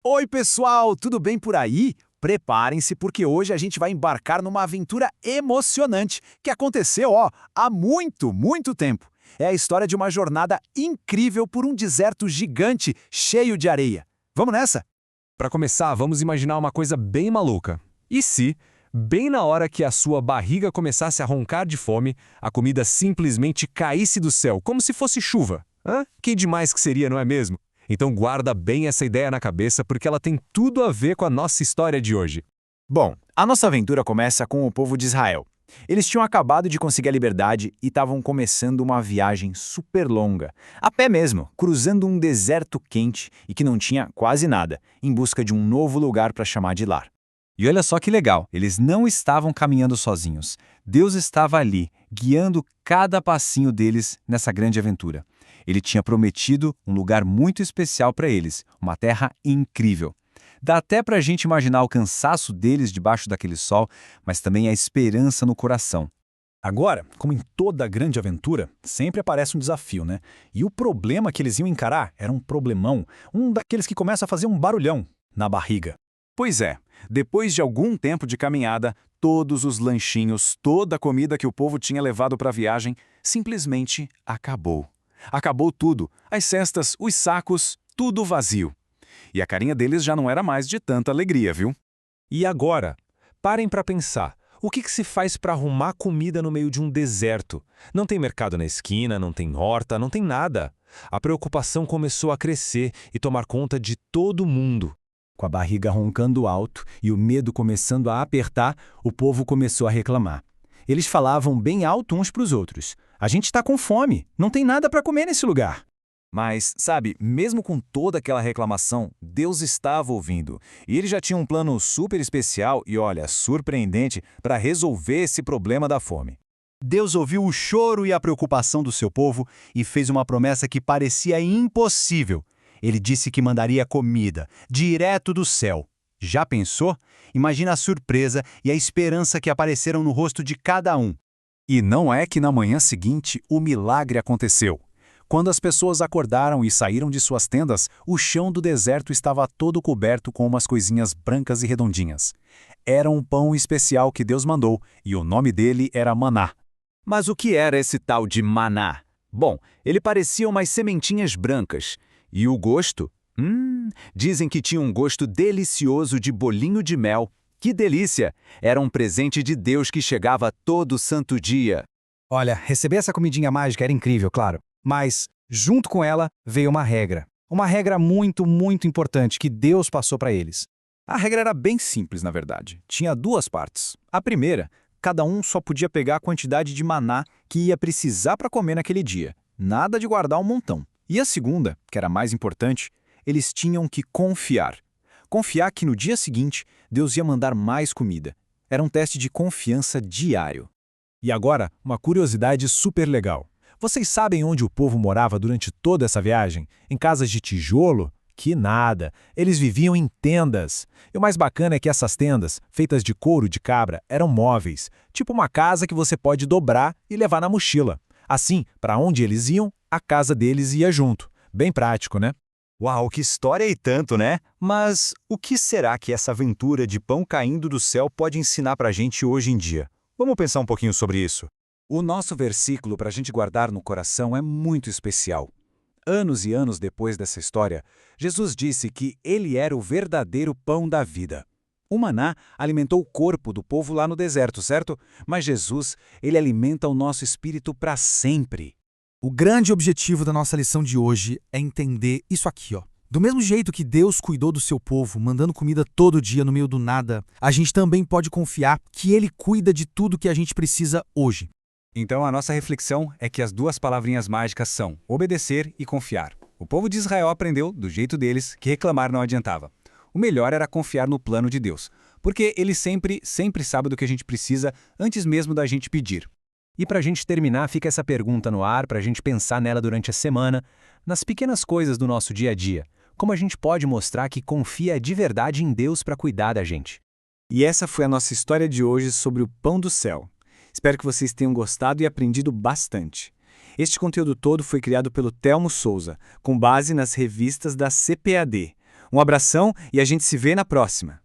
Oi, pessoal, tudo bem por aí? Preparem-se porque hoje a gente vai embarcar numa aventura emocionante que aconteceu, há muito, muito tempo. É a história de uma jornada incrível por um deserto gigante cheio de areia. Vamos nessa? Para começar, vamos imaginar uma coisa bem maluca. E se, bem na hora que a sua barriga começasse a roncar de fome, a comida simplesmente caísse do céu, como se fosse chuva? Hã? Que demais que seria, não é mesmo? Então guarda bem essa ideia na cabeça porque ela tem tudo a ver com a nossa história de hoje. Bom, a nossa aventura começa com o povo de Israel. Eles tinham acabado de conseguir a liberdade e estavam começando uma viagem super longa, a pé mesmo, cruzando um deserto quente e que não tinha quase nada, em busca de um novo lugar para chamar de lar. E olha só que legal, eles não estavam caminhando sozinhos. Deus estava ali, guiando cada passinho deles nessa grande aventura. Ele tinha prometido um lugar muito especial para eles, uma terra incrível. Dá até para a gente imaginar o cansaço deles debaixo daquele sol, mas também a esperança no coração. Agora, como em toda grande aventura, sempre aparece um desafio, né? E o problema que eles iam encarar era um problemão, um daqueles que começa a fazer um barulhão na barriga. Pois é, depois de algum tempo de caminhada, todos os lanchinhos, toda a comida que o povo tinha levado para a viagem, simplesmente acabou. Acabou tudo, as cestas, os sacos, tudo vazio. E a carinha deles já não era mais de tanta alegria, viu? E agora? Parem para pensar. O que se faz para arrumar comida no meio de um deserto? Não tem mercado na esquina, não tem horta, não tem nada. A preocupação começou a crescer e tomar conta de todo mundo. Com a barriga roncando alto e o medo começando a apertar, o povo começou a reclamar. Eles falavam bem alto uns para os outros. A gente está com fome, não tem nada para comer nesse lugar. Mas, sabe, mesmo com toda aquela reclamação, Deus estava ouvindo. E ele já tinha um plano super especial e, olha, surpreendente para resolver esse problema da fome. Deus ouviu o choro e a preocupação do seu povo e fez uma promessa que parecia impossível. Ele disse que mandaria comida, direto do céu. Já pensou? Imagina a surpresa e a esperança que apareceram no rosto de cada um. E não é que na manhã seguinte o milagre aconteceu. Quando as pessoas acordaram e saíram de suas tendas, o chão do deserto estava todo coberto com umas coisinhas brancas e redondinhas. Era um pão especial que Deus mandou, e o nome dele era maná. Mas o que era esse tal de maná? Bom, ele parecia umas sementinhas brancas. E o gosto? Dizem que tinha um gosto delicioso de bolinho de mel. Que delícia! Era um presente de Deus que chegava todo santo dia. Olha, receber essa comidinha mágica era incrível, claro. Mas, junto com ela, veio uma regra. Uma regra muito, muito importante que Deus passou para eles. A regra era bem simples, na verdade. Tinha duas partes. A primeira, cada um só podia pegar a quantidade de maná que ia precisar para comer naquele dia. Nada de guardar um montão. E a segunda, que era mais importante, eles tinham que confiar. Confiar que no dia seguinte, Deus ia mandar mais comida. Era um teste de confiança diário. E agora, uma curiosidade super legal. Vocês sabem onde o povo morava durante toda essa viagem? Em casas de tijolo? Que nada! Eles viviam em tendas. E o mais bacana é que essas tendas, feitas de couro de cabra, eram móveis, tipo uma casa que você pode dobrar e levar na mochila. Assim, para onde eles iam, a casa deles ia junto. Bem prático, né? Uau, que história e tanto, né? Mas o que será que essa aventura de pão caindo do céu pode ensinar pra gente hoje em dia? Vamos pensar um pouquinho sobre isso. O nosso versículo para a gente guardar no coração é muito especial. Anos e anos depois dessa história, Jesus disse que ele era o verdadeiro pão da vida. O maná alimentou o corpo do povo lá no deserto, certo? Mas Jesus, ele alimenta o nosso espírito para sempre. O grande objetivo da nossa lição de hoje é entender isso aqui, ó. Do mesmo jeito que Deus cuidou do seu povo, mandando comida todo dia no meio do nada, a gente também pode confiar que Ele cuida de tudo que a gente precisa hoje. Então a nossa reflexão é que as duas palavrinhas mágicas são obedecer e confiar. O povo de Israel aprendeu, do jeito deles, que reclamar não adiantava. O melhor era confiar no plano de Deus, porque Ele sempre sabe do que a gente precisa antes mesmo da gente pedir. E para a gente terminar, fica essa pergunta no ar para a gente pensar nela durante a semana, nas pequenas coisas do nosso dia a dia. Como a gente pode mostrar que confia de verdade em Deus para cuidar da gente? E essa foi a nossa história de hoje sobre o pão do céu. Espero que vocês tenham gostado e aprendido bastante. Este conteúdo todo foi criado pelo Telmo Souza, com base nas revistas da CPAD. Um abração e a gente se vê na próxima.